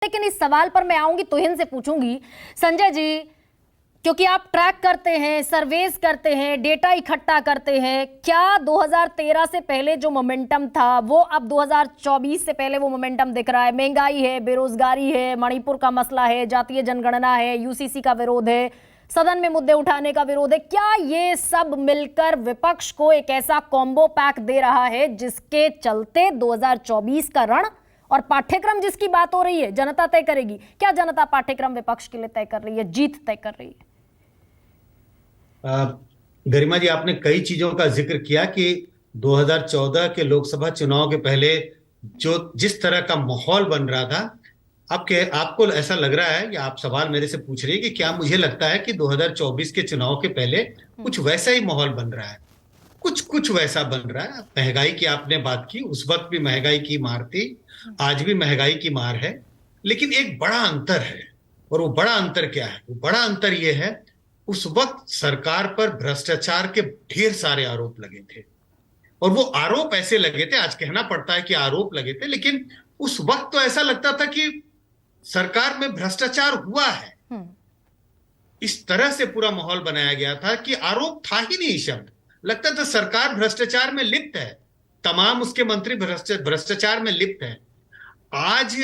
लेकिन इस सवाल पर मैं आऊंगी तुहिन से पूछूंगी। संजय जी, क्योंकि आप ट्रैक करते हैं, सर्वेस करते हैं, डेटा इकट्ठा करते हैं, क्या 2013 से पहले जो मोमेंटम था वो अब 2024 से पहले वो मोमेंटम दिख रहा है? महंगाई है, बेरोजगारी है, मणिपुर का मसला है, जातीय जनगणना है, यूसीसी का विरोध है, सदन में मुद्दे उठाने का विरोध है, क्या ये सब मिलकर विपक्ष को एक ऐसा कॉम्बो पैक दे रहा है जिसके चलते 2024 का रण और पाठ्यक्रम जिसकी बात हो रही है जनता तय करेगी? क्या जनता पाठ्यक्रम विपक्ष के लिए तय कर रही है, जीत तय कर रही है? गरिमा जी, आपने कई चीजों का जिक्र किया कि 2014 के लोकसभा चुनाव के पहले जो जिस तरह का माहौल बन रहा था, आपको ऐसा लग रहा है या आप सवाल मेरे से पूछ रही है कि क्या मुझे लगता है कि 2024 के चुनाव के पहले कुछ वैसा ही माहौल बन रहा है? कुछ कुछ वैसा बन रहा है। महंगाई की आपने बात की, उस वक्त भी महंगाई की मार थी, आज भी महंगाई की मार है, लेकिन एक बड़ा अंतर है। और वो बड़ा अंतर क्या है? वो बड़ा अंतर ये है, उस वक्त सरकार पर भ्रष्टाचार के ढेर सारे आरोप लगे थे, और वो आरोप ऐसे लगे थे, आज कहना पड़ता है कि आरोप लगे थे, लेकिन उस वक्त तो ऐसा लगता था कि सरकार में भ्रष्टाचार हुआ है। इस तरह से पूरा माहौल बनाया गया था कि आरोप था ही नहीं शब्द, लगता था सरकार भ्रष्टाचार में लिप्त है, तमाम उसके मंत्री भ्रष्टाचार में लिप्त है। आज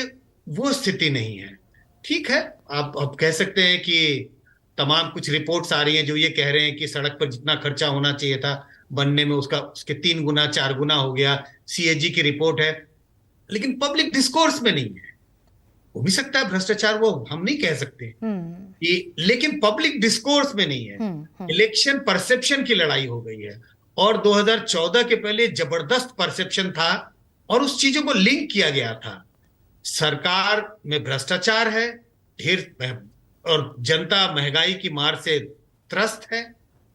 वो स्थिति नहीं है। ठीक है, आप कह सकते हैं कि तमाम कुछ रिपोर्ट्स आ रही हैं जो ये कह रहे हैं कि सड़क पर जितना खर्चा होना चाहिए था बनने में उसके 3 गुना 4 गुना हो गया, सीएजी की रिपोर्ट है, लेकिन पब्लिक डिस्कोर्स में नहीं है। हो भी सकता है भ्रष्टाचार, वो हम नहीं कह सकते कि, लेकिन पब्लिक डिस्कोर्स में नहीं है। इलेक्शन परसेप्शन की लड़ाई हो गई है, और 2014 के पहले जबरदस्त परसेप्शन था और उस चीजों को लिंक किया गया था। सरकार में भ्रष्टाचार है ढेर, और जनता महंगाई की मार से त्रस्त है,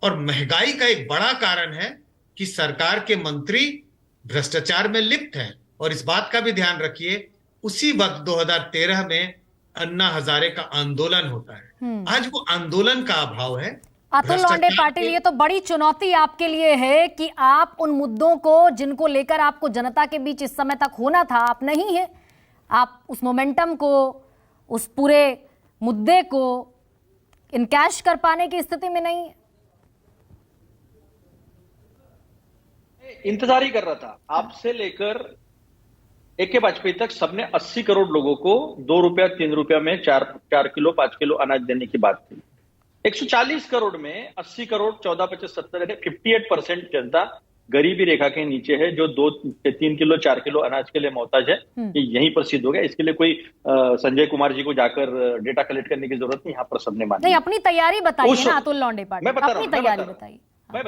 और महंगाई का एक बड़ा कारण है कि सरकार के मंत्री भ्रष्टाचार में लिप्त हैं। और इस बात का भी ध्यान रखिए, उसी वक्त 2013 में अन्ना हजारे का आंदोलन होता है। आज वो आंदोलन का अभाव है। अतुल लॉन्डे पाटिल, ये तो बड़ी चुनौती आपके लिए है कि आप उन मुद्दों को जिनको लेकर आपको जनता के बीच इस समय तक होना था, आप नहीं है। आप उस मोमेंटम को, उस पूरे मुद्दे को इनकैश कर पाने की स्थिति में नहीं है। इंतजार ही कर रहा था। आपसे लेकर AK वाजपेयी तक सबने 80 करोड़ लोगों को 2 रुपया 3 रुपया में 4 किलो 5 किलो अनाज देने की बात थी। 140 करोड़ में 80 करोड़ 14 25 70 58% जनता गरीबी रेखा के नीचे है, जो 2 3 किलो 4 किलो अनाज के लिए मोहताज है। ये यहीं पर सिद्ध हो गया। इसके लिए कोई संजय कुमार जी को जाकर डेटा कलेक्ट करने की जरूरत नहीं। यहाँ पर सबने माना। नहीं, अपनी तैयारी बताइए ना अतुल लॉन्डे पाटिल, अपनी तैयारी बताइए। मैं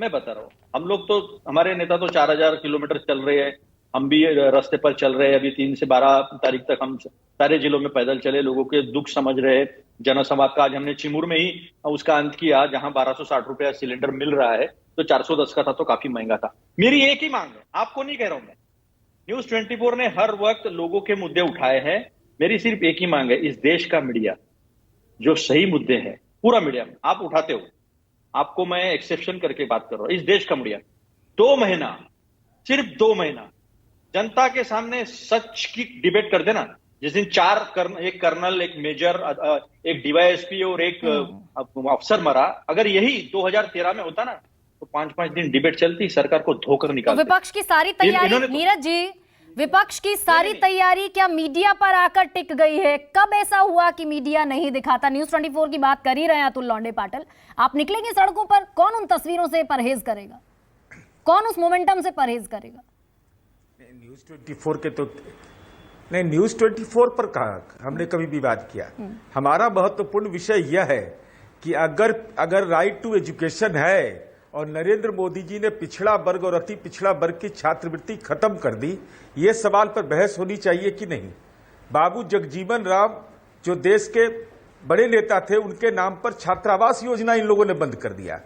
बता रहा हूँ। हम लोग तो, हमारे नेता तो 4000 किलोमीटर चल रहे हैं, हम भी रास्ते पर चल रहे हैं। अभी 3 से 12 तारीख तक हम सारे जिलों में पैदल चले, लोगों के दुख समझ रहे हैं। जनसंवाद का आज हमने चिमूर में ही उसका अंत किया, जहां 1260 रुपया सिलेंडर मिल रहा है, तो 410 का था तो काफी महंगा था। मेरी एक ही मांग है, आपको नहीं कह रहा हूं मैं। न्यूज 24 ने हर वक्त लोगों के मुद्दे उठाए हैं। मेरी सिर्फ एक ही मांग है, इस देश का मीडिया जो सही मुद्दे हैं, पूरा मीडिया आप उठाते हो, आपको मैं एक्सेप्शन करके बात कर रहा हूं। इस देश का मीडिया 2 महीना, सिर्फ 2 महीना जनता के सामने सच की डिबेट कर देना। जिस दिन एक कर्नल, एक मेजर, एक डीवाईएसपी और एक अफसर मरा, अगर यही 2013 में होता ना, तो 5-5 दिन डिबेट चलती, सरकार को धोकर निकालती। तो विपक्ष की सारी तैयारी, नीरज जी, विपक्ष की सारी तैयारी क्या मीडिया पर आकर टिक गई है? कब ऐसा हुआ कि मीडिया नहीं दिखाता? न्यूज 24 की बात कर ही रहे हैं अतुल लॉन्डे पाटिल। आप निकलेंगे सड़कों पर, कौन उन तस्वीरों से परहेज करेगा? कौन उस मोमेंटम से परहेज करेगा? न्यूज 24 के तो नहीं, न्यूज 24 पर कहा हमने कभी भी बात किया। हमारा महत्वपूर्ण विषय यह है कि अगर राइट टू एजुकेशन है और नरेंद्र मोदी जी ने पिछड़ा वर्ग और अति पिछड़ा वर्ग की छात्रवृत्ति खत्म कर दी, ये सवाल पर बहस होनी चाहिए कि नहीं। बाबू जगजीवन राम जो देश के बड़े नेता थे, उनके नाम पर छात्रावास योजना इन लोगों ने बंद कर दिया।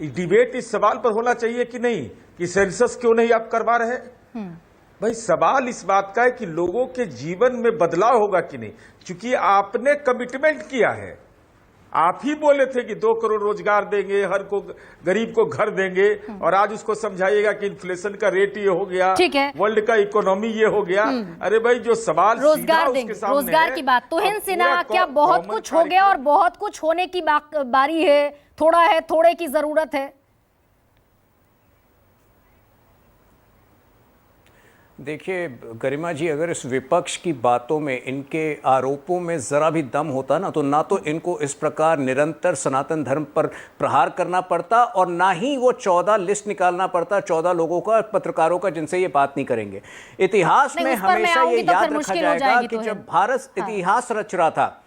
डिबेट इस सवाल पर होना चाहिए कि नहीं कि सेंसस क्यों नहीं आप करवा रहे। भाई, सवाल इस बात का है कि लोगों के जीवन में बदलाव होगा कि नहीं, क्योंकि आपने कमिटमेंट किया है। आप ही बोले थे कि 2 करोड़ रोजगार देंगे, हर को गरीब को घर देंगे, और आज उसको समझाइएगा कि इन्फ्लेशन का रेट ये हो गया, ठीक है, वर्ल्ड का इकोनॉमी ये हो गया। अरे भाई, जो सवाल रोजगार देंगे, रोजगार की बात। तुहिन सिन्हा, क्या बहुत कुछ हो गया और बहुत कुछ होने की बारी है? थोड़ा है, थोड़े की जरूरत है? देखिए गरिमा जी, अगर इस विपक्ष की बातों में, इनके आरोपों में जरा भी दम होता ना तो इनको इस प्रकार निरंतर सनातन धर्म पर प्रहार करना पड़ता, और ना ही वो 14 लिस्ट निकालना पड़ता, 14 लोगों का, पत्रकारों का, जिनसे ये बात नहीं करेंगे। इतिहास में हमेशा ये याद रखा जाएगा कि जब भारत इतिहास रच रहा था,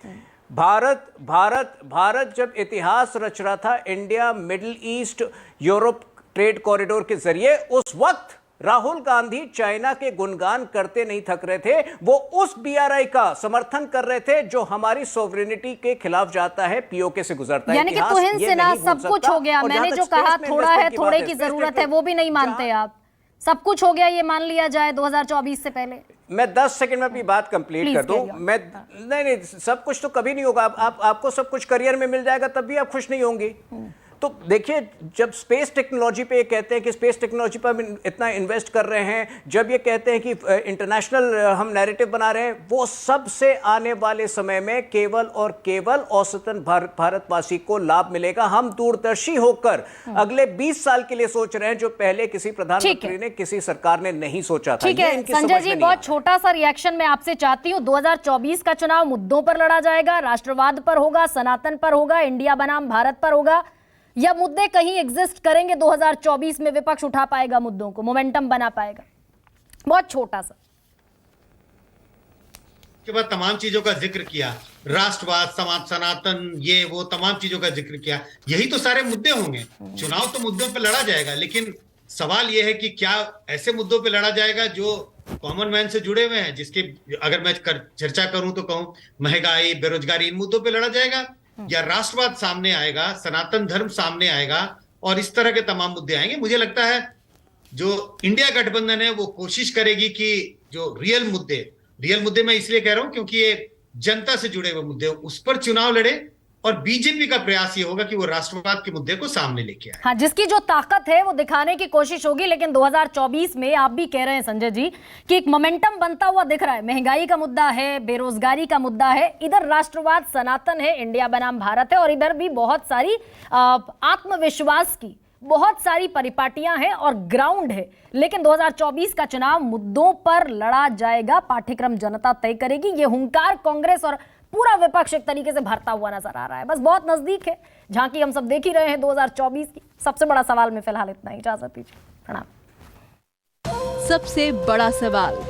भारत जब इतिहास रच रहा था India middle east Europe trade corridor के जरिए, उस वक्त राहुल गांधी चाइना के गुणगान करते नहीं थक रहे थे। वो उस बीआरआई का समर्थन कर रहे थे जो हमारी सॉवरेनिटी के खिलाफ जाता है, पीओके से गुजरता है। यानी कि तुहिन सिन्हा, सब कुछ हो गया। मैंने जो कहा थोड़ा है, थोड़े की जरूरत है, वो भी नहीं मानते आप? सब कुछ हो गया ये मान लिया जाए 2024 से पहले? मैं 10 सेकंड में अपनी बात कंप्लीट कर दूं। मैं नहीं, सब कुछ तो कभी नहीं होगा। आपको सब कुछ करियर में मिल जाएगा तब भी आप खुश नहीं होंगी। तो देखिए, जब स्पेस टेक्नोलॉजी पे ये कहते हैं कि स्पेस टेक्नोलॉजी पर हम इतना इन्वेस्ट कर रहे हैं, जब ये कहते हैं कि इंटरनेशनल हम नैरेटिव बना रहे हैं, वो सबसे आने वाले समय में केवल और केवल औसतन भारतवासी को लाभ मिलेगा। हम दूरदर्शी होकर अगले 20 साल के लिए सोच रहे हैं, जो पहले किसी प्रधानमंत्री ने, किसी सरकार ने नहीं सोचा था। ठीक है संजय जी, बहुत छोटा सा रिएक्शन मैं आपसे चाहती हूँ। 2024 का चुनाव मुद्दों पर लड़ा जाएगा, राष्ट्रवाद पर होगा, सनातन पर होगा, इंडिया बनाम भारत पर होगा, या मुद्दे कहीं एग्जिस्ट करेंगे 2024 में? विपक्ष उठा पाएगा मुद्दों को, मोमेंटम बना पाएगा? बहुत छोटा सा। के बाद तमाम चीजों का जिक्र किया, राष्ट्रवाद, सनातन, ये वो तमाम चीजों का जिक्र किया। यही तो सारे मुद्दे होंगे। चुनाव तो मुद्दों पे लड़ा जाएगा, लेकिन सवाल यह है कि क्या ऐसे मुद्दों पे लड़ा जाएगा जो कॉमन मैन से जुड़े हुए हैं, जिसके अगर मैं चर्चा करूं तो कहूं महंगाई, बेरोजगारी, इन मुद्दों पे लड़ा जाएगा, या राष्ट्रवाद सामने आएगा, सनातन धर्म सामने आएगा, और इस तरह के तमाम मुद्दे आएंगे। मुझे लगता है जो इंडिया गठबंधन है वो कोशिश करेगी कि जो रियल मुद्दे मैं इसलिए कह रहा हूं क्योंकि ये जनता से जुड़े हुए मुद्दे, उस पर चुनाव लड़े, और बीजेपी का प्रयास ये होगा कि वो राष्ट्रवाद के मुद्दे को सामने लेके आए। हाँ, जिसकी जो ताकत है वो दिखाने की कोशिश होगी। लेकिन 2024 में आप भी कह रहे हैं संजय जी कि एक मोमेंटम बनता हुआ दिख रहा है। महंगाई का मुद्दा है, बेरोजगारी का मुद्दा है, इधर राष्ट्रवाद, सनातन है, इंडिया बनाम भारत है, और इधर भी बहुत सारी आत्मविश्वास की बहुत सारी परिपाटियां हैं और ग्राउंड है। लेकिन 2024 का चुनाव मुद्दों पर लड़ा जाएगा, पाठ्यक्रम जनता तय करेगी। ये हुंकार कांग्रेस और पूरा विपक्ष एक तरीके से भरता हुआ नजर आ रहा है। बस बहुत नजदीक है, झांकी हम सब देख ही रहे हैं 2024 की। सबसे बड़ा सवाल में फिलहाल इतना ही, इजाजत दीजिए, प्रणाम। सबसे बड़ा सवाल।